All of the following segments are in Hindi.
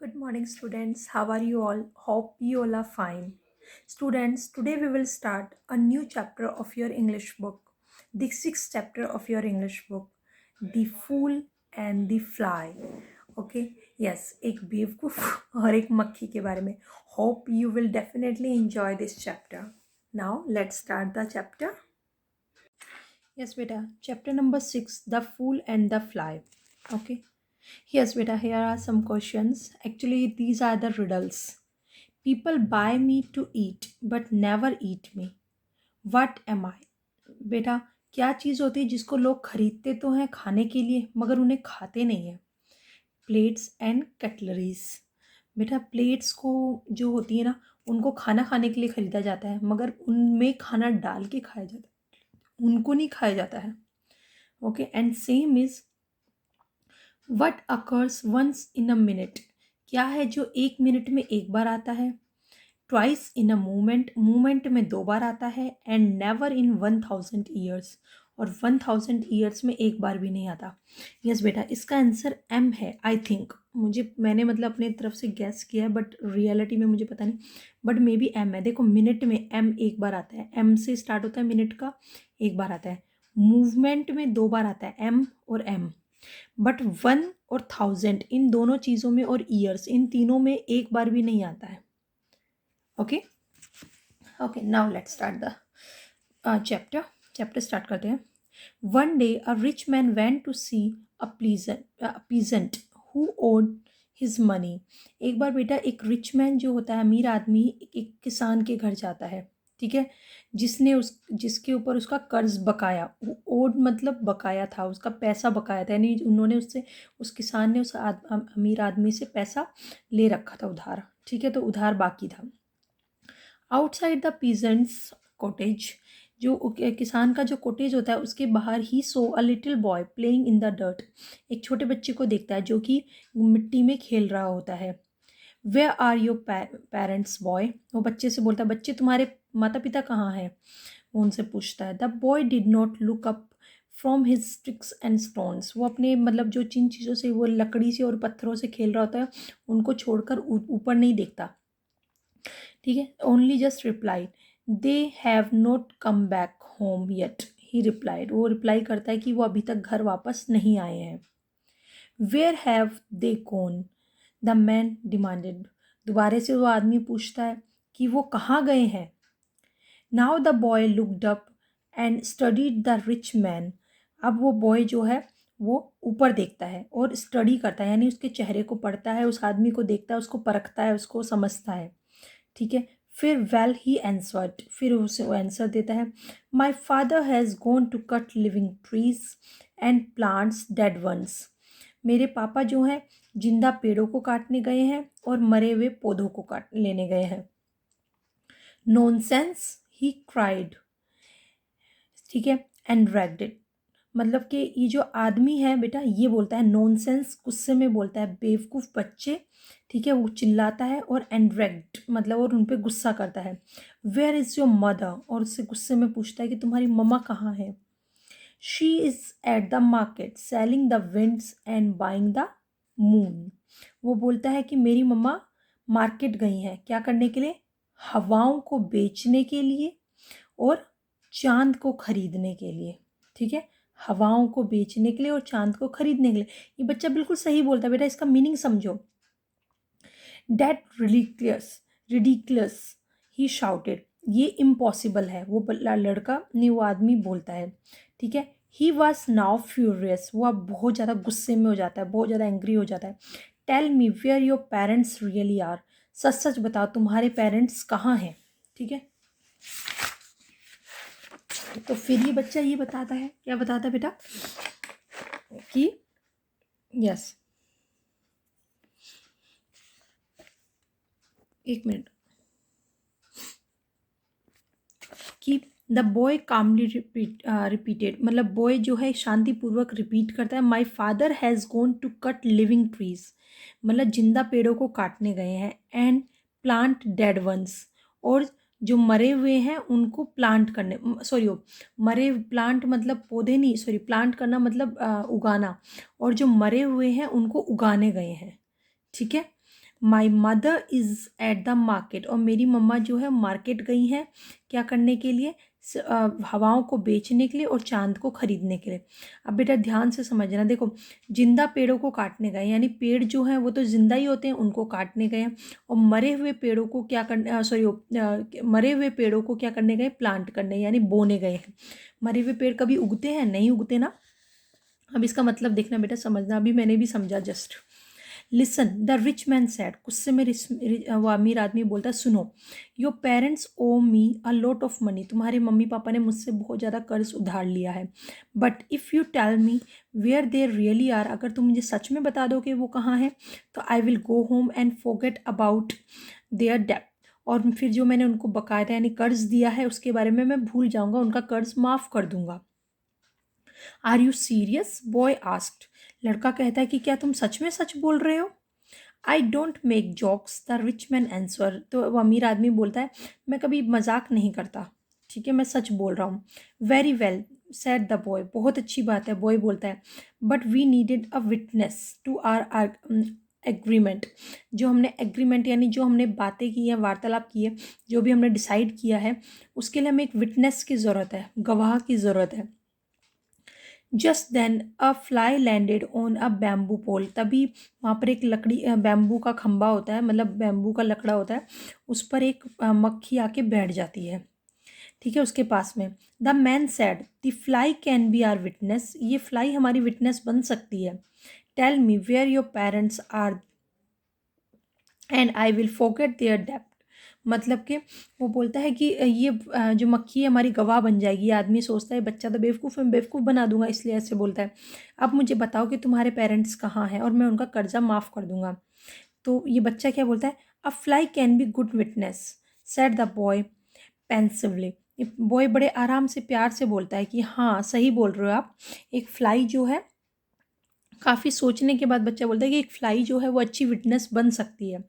Good morning, students. How are you all? Hope you all are fine. Students, today we will start a new chapter of your English book, the sixth chapter of your English book, The Fool and the Fly. Okay, yes, एक बेवकूफ और एक मक्खी के बारे में. Hope you will definitely enjoy this chapter. Now, let's start the chapter. Yes, beta. Chapter number 6, The Fool and the Fly. Okay. Yes, beta, here are some questions. Actually, these are the riddles. People buy me to eat, but never eat me. What am I? बेटा, क्या चीज़ होती है जिसको लोग खरीदते तो हैं खाने के लिए मगर उन्हें खाते नहीं है? Plates and cutleries. बेटा, प्लेट्स को जो होती है ना, उनको खाना खाने के लिए खरीदा जाता है मगर उनमें खाना डाल के खाया जाता है, उनको नहीं खाया जाता है. Okay, and same is what occurs once in a minute. क्या है जो एक मिनट में एक बार आता है? Twice in a moment, moment में दो बार आता है. एंड नेवर इन 1000 ईयर्स, और 1000 ईयर्स में एक बार भी नहीं आता. यस बेटा, इसका आंसर एम है. आई थिंक, मैंने मतलब अपने तरफ से गैस किया है बट रियलिटी में मुझे पता नहीं, बट मे बी एम है. देखो, मिनट में एम एक बार आता है, एम से स्टार्ट होता है मिनट का, एक बार आता है. मूवमेंट में दो बार आता है, एम और एम. बट 1 और 1000, इन दोनों चीज़ों में, और ईयर्स, इन तीनों में एक बार भी नहीं आता है. Okay okay, now let's start the chapter start करते हैं. One day a rich man went to see a peasant who owed his money. एक बार बेटा, एक रिच मैन जो होता है, अमीर आदमी, एक किसान के घर जाता है. ठीक है, जिसके ऊपर उसका कर्ज बकाया, ओड मतलब बकाया था, उसका पैसा बकाया था, यानी उन्होंने उससे, उस किसान ने अमीर आदमी से पैसा ले रखा था उधार. ठीक है, तो उधार बाकी था. आउटसाइड द पीजेंट्स कॉटेज, जो किसान का जो कॉटेज होता है उसके बाहर ही so a little boy playing in the dirt. एक छोटे बच्चे को देखता है जो कि मिट्टी में खेल रहा होता है. Where are your parents boy. वो बच्चे से बोलता है, बच्चे तुम्हारे माता पिता कहाँ हैं? वो उनसे पूछता है. The boy did not look up from his sticks and stones. वो अपने मतलब जो जिन चीज़ों से वो लकड़ी से और पत्थरों से खेल रहा होता है उनको छोड़कर ऊपर नहीं देखता. ठीक है, only just replied they have not come back home yet. He replied, वो रिप्लाई करता है कि वो अभी तक घर वापस नहीं आए हैं. Where have they gone, the man demanded. दोबारा से वो आदमी पूछता है कि वो कहाँ गए हैं. Now the boy looked up and studied the rich man. अब वो बॉय जो है वो ऊपर देखता है और स्टडी करता है, यानी उसके चेहरे को पढ़ता है, उस आदमी को देखता है, उसको परखता है, उसको समझता है. ठीक है, फिर वेल ही एंसवर्ड, फिर उसे वो आंसर देता है. My father has gone to cut living trees and plants dead ones. मेरे पापा जो हैं जिंदा पेड़ों को काटने गए हैं और मरे हुए पौधों को काट लेने गए हैं. Nonsense, he cried. ठीक है, एंड ड्रैग्ड इट. मतलब कि ये जो आदमी है बेटा, ये बोलता है नॉनसेंस, गुस्से में बोलता है, बेवकूफ़ बच्चे. ठीक है, वो चिल्लाता है, और एंड्रेक्ट मतलब और उन पे गुस्सा करता है. वेयर इज़ योर मदर, और उससे गुस्से में पूछता है कि तुम्हारी मम्मा कहाँ है. She is at the market selling the winds and buying the moon. वो बोलता है कि मेरी मम्मा मार्केट गई हैं, क्या करने के लिए? हवाओं को बेचने के लिए और चांद को खरीदने के लिए. ठीक है, हवाओं को बेचने के लिए और चांद को खरीदने के लिए. ये बच्चा बिल्कुल सही बोलता है बेटा, इसका मीनिंग समझो. डेट रिडिकुलस, रिडिकुलस, ही शाउटेड. ये इम्पॉसिबल है, वो लड़का नहीं, वो आदमी बोलता है. ठीक है, ही वॉज नाउ फ्यूरियस. वो अब बहुत ज़्यादा गुस्से में हो जाता है, बहुत ज़्यादा एंग्री हो जाता है. Tell me where your parents really are. सच सच बताओ तुम्हारे पेरेंट्स कहाँ हैं. ठीक है, तो फिर ये बच्चा ये बताता है, क्या बताता है बेटा, कि यस, एक मिनट, कि द बॉय कामली रिपीटेड, मतलब बॉय जो है शांतिपूर्वक रिपीट करता है. My father has gone to cut living trees, मतलब जिंदा पेड़ों को काटने गए हैं. एंड प्लांट डेड वंस, और जो मरे हुए हैं उनको प्लांट करने, सॉरी, मरे प्लांट मतलब पौधे नहीं, सॉरी, प्लांट करना मतलब उगाना, और जो मरे हुए हैं उनको उगाने गए हैं. ठीक है, my mother is at the market, और मेरी मम्मा जो है मार्केट गई हैं क्या करने के लिए, हवाओं को बेचने के लिए और चांद को खरीदने के लिए। अब बेटा ध्यान से समझना, देखो जिंदा पेड़ों को काटने गए, यानी पेड़ जो हैं वो तो जिंदा ही होते हैं, उनको काटने गए हैं। और मरे हुए पेड़ों को क्या करने, मरे हुए पेड़ों को क्या करने गए, प्लांट करने यानी बोने गए हैं। मरे हुए पेड़ कभी उगते हैं, नहीं उगते ना। अब इसका मतलब देखना बेटा, समझना, अभी मैंने भी समझा just. Listen the rich man said, गुस्से में वो अमीर आदमी बोलता है, सुनो, your parents owe me a lot of money, तुम्हारे मम्मी पापा ने मुझसे बहुत ज़्यादा कर्ज उधार लिया है। But if you tell me where they really are, अगर तुम मुझे सच में बता दो कि वो कहाँ है, तो I will go home and forget about their डेप्ट, और फिर जो मैंने उनको बकायदा यानी कर्ज दिया है उसके बारे में मैं भूल जाऊंगा, उनका कर्ज माफ़ कर दूंगा। Are you serious, boy asked, लड़का कहता है कि क्या तुम सच में सच बोल रहे हो। I don't make jokes, the rich man answer, तो वो अमीर आदमी बोलता है, मैं कभी मजाक नहीं करता, ठीक है, मैं सच बोल रहा हूँ। Very well said the boy, बहुत अच्छी बात है, बॉय बोलता है, but we needed a witness to our agreement, जो हमने एग्रीमेंट यानी जो हमने बातें की हैं, वार्तालाप की है, जो भी हमने डिसाइड किया है, उसके लिए हमें एक विटनेस की ज़रूरत है, गवाह की ज़रूरत है। Just then a fly landed on a bamboo pole, तभी वहाँ पर एक लकड़ी बैम्बू का खंबा होता है, मतलब बैम्बू का लकड़ा होता है, उस पर एक मक्खी आके बैठ जाती है, ठीक है, उसके पास में। The man said the fly can be our witness, ये फ्लाई हमारी विटनेस बन सकती है। Tell me where your parents are and I will forget their डेप्ट, मतलब कि वो बोलता है कि ये जो मक्खी है हमारी गवाह बन जाएगी। ये आदमी सोचता है बच्चा तो बेवकूफ़ है, मैं बेवकूफ़ बना दूंगा, इसलिए ऐसे बोलता है। अब मुझे बताओ कि तुम्हारे पेरेंट्स कहाँ हैं और मैं उनका कर्जा माफ़ कर दूंगा। तो ये बच्चा क्या बोलता है, a fly can be good witness said the boy pensively, boy बड़े आराम से प्यार से बोलता है कि हाँ सही बोल रहे हो आप, एक फ्लाई जो है, काफ़ी सोचने के बाद बच्चा बोलता है कि एक फ्लाई जो है वो अच्छी विटनेस बन सकती है।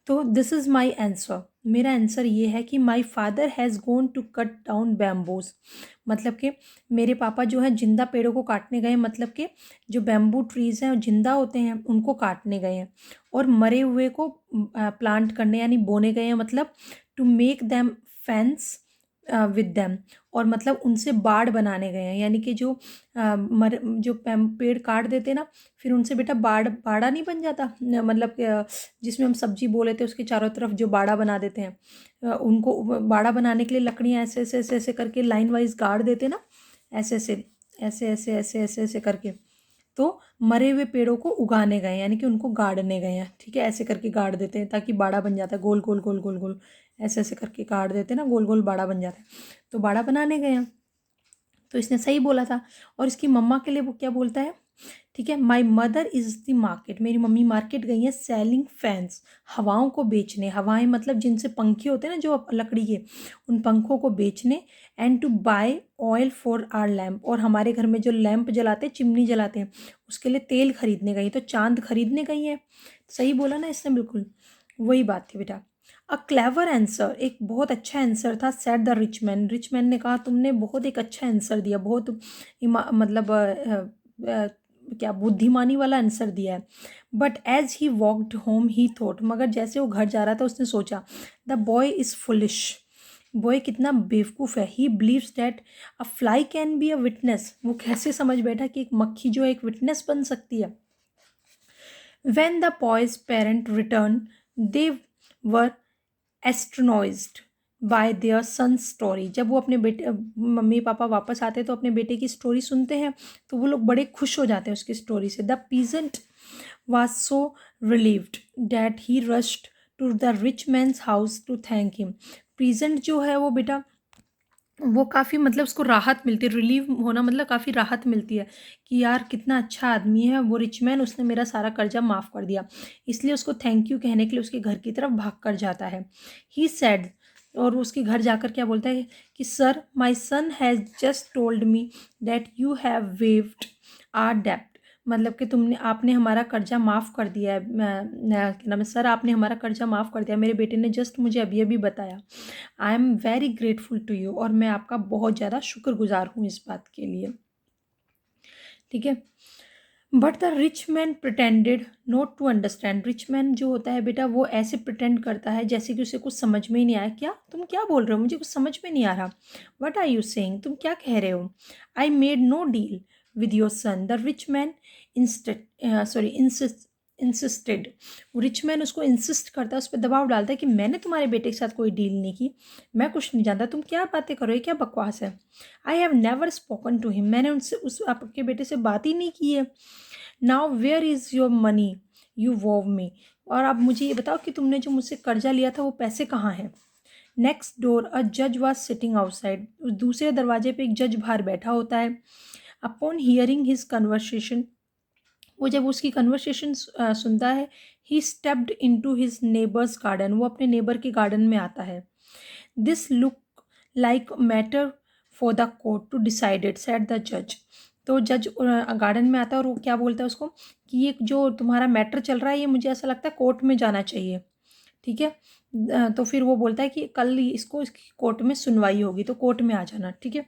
तो दिस इज़ माई आंसर, मेरा आंसर ये है कि my father has gone to cut down bamboos, मतलब कि मेरे पापा जो है जिंदा पेड़ों को काटने गए, मतलब कि जो बैम्बू ट्रीज़ हैं जिंदा होते हैं उनको काटने गए हैं, और मरे हुए को प्लांट करने यानी बोने गए हैं, मतलब to make them fence with them, और मतलब उनसे बाड़ बनाने गए हैं, यानी कि जो जो पेड़ काट देते ना, फिर उनसे बेटा बाड़ा नहीं बन जाता, मतलब जिसमें हम सब्जी बो लेते हैं उसके चारों तरफ जो बाड़ा बना देते हैं, उनको बाड़ा बनाने के लिए लकड़ियाँ ऐसे ऐसे ऐसे ऐसे करके लाइन वाइज गाड़ देते ना, ऐसे ऐसे ऐसे ऐसे ऐसे ऐसे ऐसे करके, तो मरे हुए पेड़ों को उगाने गए यानी कि उनको गाड़ने गए हैं, ठीक है, ऐसे करके गाड़ देते हैं ताकि बाड़ा बन जाता है, गोल गोल गोल गोल गोल ऐसे ऐसे करके गाड़ देते हैं ना, गोल गोल बाड़ा बन जाता है, तो बाड़ा बनाने गए हैं। तो इसने सही बोला था। और इसकी मम्मा के लिए वो क्या बोलता है, ठीक है, my mother is the market, मेरी मम्मी मार्केट गई है, सेलिंग फैंस, हवाओं को बेचने, हवाएं मतलब जिनसे पंखे होते हैं ना जो लकड़ी के, उन पंखों को बेचने, and to buy oil for our lamp, और हमारे घर में जो लैंप जलाते हैं, चिमनी जलाते हैं, उसके लिए तेल खरीदने गई, तो चांद खरीदने गई है। सही बोला ना इसने, बिल्कुल वही बात थी बेटा। अ क्लेवर आंसर, एक बहुत अच्छा आंसर था, said the rich man, rich man ने कहा तुमने बहुत एक अच्छा आंसर दिया, बहुत मतलब क्या बुद्धिमानी वाला आंसर दिया है। But as he walked home he thought, मगर जैसे वो घर जा रहा था उसने सोचा, the boy is foolish, boy कितना बेवकूफ़ है। He believes that a fly can be a witness, वो कैसे समझ बैठा कि एक मक्खी जो है एक विटनेस बन सकती है। When the boy's parent returned, they were astonished by their son's story, जब वो अपने बेटे मम्मी पापा वापस आते हैं तो अपने बेटे की स्टोरी सुनते हैं तो वो लोग बड़े खुश हो जाते हैं उसकी स्टोरी से। The peasant was so relieved that he rushed to the rich man's house to thank him। Peasant जो है वो बेटा वो काफ़ी मतलब उसको राहत मिलती है, रिलीव होना मतलब काफ़ी राहत मिलती है कि यार कितना अच्छा आदमी है वो रिच मैन, उसने मेरा सारा कर्जा माफ़ कर दिया, इसलिए उसको थैंक यू कहने के लिए उसके घर की तरफ भाग कर जाता है। ही सैड, और उसके घर जाकर क्या बोलता है कि sir my son has just told me that you have waived our डेप्ट, मतलब कि तुमने आपने हमारा कर्जा माफ़ कर दिया है, क्या नाम है सर, आपने हमारा कर्जा माफ़ कर दिया, मेरे बेटे ने जस्ट मुझे अभी अभी बताया। I am very grateful to you, और मैं आपका बहुत ज़्यादा शुक्रगुजार हूँ इस बात के लिए, ठीक है। But the rich man pretended not to understand. Rich man जो होता है बेटा वो ऐसे प्रिटेंड करता है जैसे कि उसे कुछ समझ में ही नहीं आया। क्या तुम क्या बोल रहे हो, मुझे कुछ समझ में नहीं आ रहा। वट आर यू सेइंग, तुम क्या कह रहे हो। I made no deal with your son, the rich man insisted. Rich man उसको इंसिस्ट करता है, उस पर दबाव डालता है कि मैंने तुम्हारे बेटे के साथ कोई डील नहीं की, मैं कुछ नहीं जानता, तुम क्या बातें करो, ये क्या बकवास है। I have never spoken to him, मैंने उनसे उस आपके बेटे से बात ही नहीं की है। Now where is your money you owe me, और अब मुझे ये बताओ कि तुमने जो मुझसे कर्जा लिया था वो पैसे कहाँ हैं। नेक्स्ट डोर अ जज वॉज सिटिंग आउटसाइड, दूसरे दरवाजे पे एक जज बाहर बैठा होता है। अपॉन हियरिंग हिज कन्वर्सेशन, वो जब उसकी कन्वर्सेशन सुनता है, he stepped in to his neighbour's garden, वो अपने नेबर के गार्डन में आता है। This look like matter for the court to decided said the जज। तो जज गार्डन में आता है और वो क्या बोलता है उसको कि ये जो तुम्हारा मैटर चल रहा है ये मुझे ऐसा लगता है कोर्ट में जाना चाहिए, ठीक है। तो फिर वो बोलता है कि कल इसको इसकी कोर्ट में सुनवाई होगी तो कोर्ट में आ जाना, ठीक है।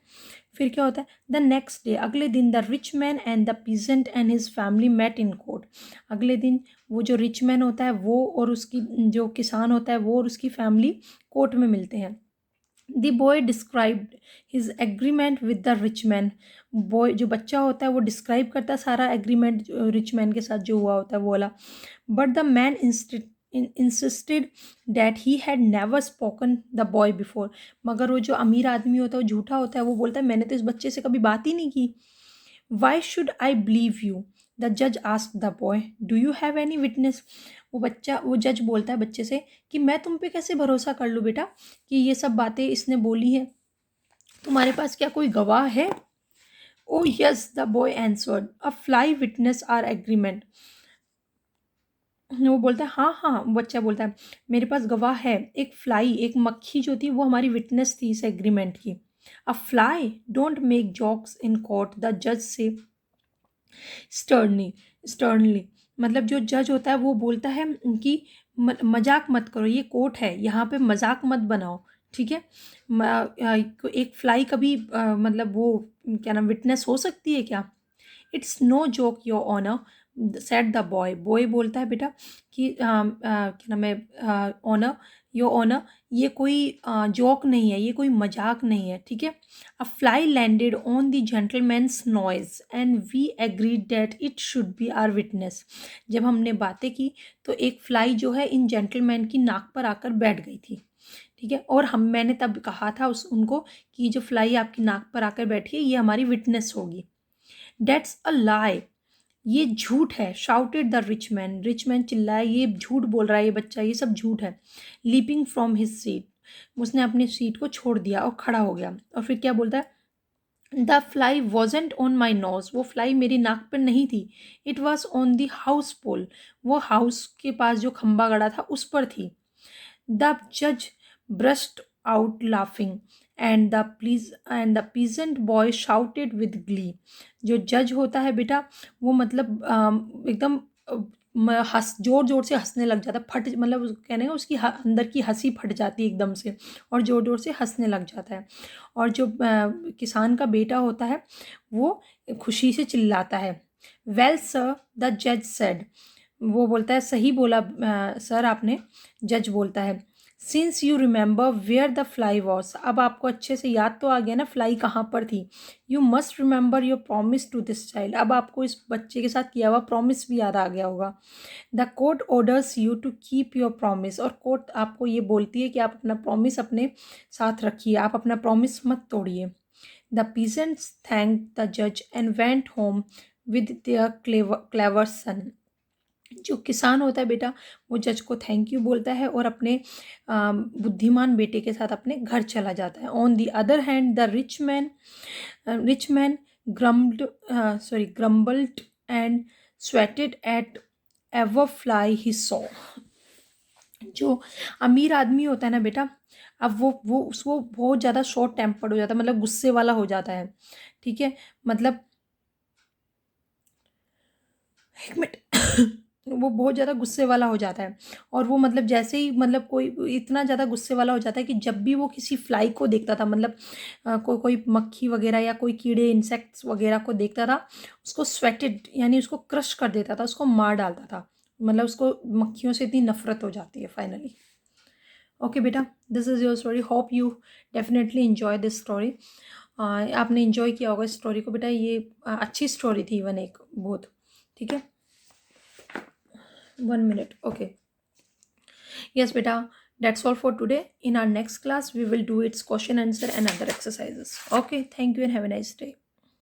फिर क्या होता है, द नेक्स्ट डे, अगले दिन, the rich man and the peasant and his family met in court. अगले दिन वो जो रिच मैन होता है वो और उसकी जो किसान होता है वो और उसकी फैमिली कोर्ट में मिलते हैं। The boy described his agreement with the rich man, boy जो बच्चा होता है वो डिस्क्राइब करता है सारा एग्रीमेंट रिच मैन के साथ जो हुआ होता है वो वाला। But the man insisted that he had never spoken the boy before, मगर वो जो अमीर आदमी होता है वो झूठा होता है, वो बोलता है मैंने तो इस बच्चे से कभी बात ही नहीं की। Why should I believe you? The judge asked the boy, Do you have any witness? वो जज बोलता है बच्चे से कि मैं तुम पे कैसे भरोसा कर लूँ बेटा कि ये सब बातें इसने बोली हैं, तुम्हारे पास क्या कोई गवाह है। Oh yes, the boy answered, a fly witness our agreement. वो बोलता है हाँ हाँ, बच्चा बोलता है मेरे पास गवाह है, एक फ्लाई, एक मक्खी जो थी वो हमारी विटनेस थी इस एग्रीमेंट की। A fly, don't make jokes in court, the जज से स्टर्नली। मतलब जो जज होता है वो बोलता है कि मजाक मत करो, ये कोर्ट है, यहाँ पे मजाक मत बनाओ, ठीक है। एक फ्लाई कभी मतलब वो क्या नाम विटनेस हो सकती है क्या। It's no joke your honour, said the boy. Boy बोलता है बेटा कि क्या नाम है ऑनर, योर ऑनर, ये कोई जोक नहीं है, ये कोई मजाक नहीं है, ठीक है। A fly landed on the gentleman's nose and we agreed that it should be our witness. जब हमने बातें की तो एक फ्लाई जो है इन जेंटलमैन की नाक पर आकर बैठ गई थी, ठीक है। और मैंने तब कहा था उनको कि जो फ्लाई आपकी नाक पर आकर बैठी है ये हमारी विटनेस होगी। डेट्स अ लाई, ये झूठ है। शाउटेड द रिच मैन चिल्लाया, ये झूठ बोल रहा है ये बच्चा, ये सब झूठ है। लीपिंग फ्रॉम हिज सीट, उसने अपनी सीट को छोड़ दिया और खड़ा हो गया। और फिर क्या बोलता है, the fly wasn't on my nose, वो फ्लाई मेरी नाक पर नहीं थी। It was on the house pole, वो हाउस के पास जो खंबा गड़ा था उस पर थी। द जज burst out laughing and the peasant boy shouted with Glee. जो जज होता है बेटा वो मतलब एकदम हंस जोर जोर से हंसने लग जाता है, फट मतलब कहने का उसकी अंदर की हंसी फट जाती है एकदम से और जोर जोर से हंसने लग जाता है। और जो किसान का बेटा होता है वो खुशी से चिल्लाता है। वेल सर, द जज सेड, वो बोलता है सही बोला सर आपने। जज बोलता है since you remember where the fly was, अब आपको अच्छे से याद तो आ गया ना फ्लाई कहाँ पर थी। You must remember your promise to this child, अब आपको इस बच्चे के साथ किया हुआ प्रॉमिस भी याद आ गया होगा। The court orders you to keep your promise, और कोर्ट आपको ये बोलती है कि आप अपना प्रॉमिस अपने साथ रखिए, आप अपना प्रॉमिस मत तोड़िए। द पीजेंट्स थैंक द जज and went home with their clever son. जो किसान होता है बेटा वो जज को थैंक यू बोलता है और अपने बुद्धिमान बेटे के साथ अपने घर चला जाता है। On the other hand the rich man grumbled and swatted at every fly he saw. जो अमीर आदमी होता है ना बेटा, अब वो बहुत ज़्यादा शॉर्ट टेम्पर्ड हो जाता है, मतलब गुस्से वाला हो जाता है, ठीक है। मतलब एक मिनट वो बहुत ज़्यादा गुस्से वाला हो जाता है, और वो मतलब जैसे ही मतलब कोई इतना ज़्यादा गुस्से वाला हो जाता है कि जब भी वो किसी फ्लाई को देखता था, मतलब कोई मक्खी वगैरह या कोई कीड़े इंसेक्ट्स वगैरह को देखता था, उसको स्वेटेड यानी उसको क्रश कर देता था, उसको मार डालता था। मतलब उसको मक्खियों से इतनी नफरत हो जाती है फाइनली। ओके बेटा, this is your story, hope you definitely enjoy this story. आपने इन्जॉय किया होगा इस स्टोरी को बेटा, ये अच्छी स्टोरी थी इवन एक बहुत। ठीक है, 1 minute, okay. Yes beta, that's all for today. In our next class we will do its question answer and other exercises. Okay, thank you and have a nice day.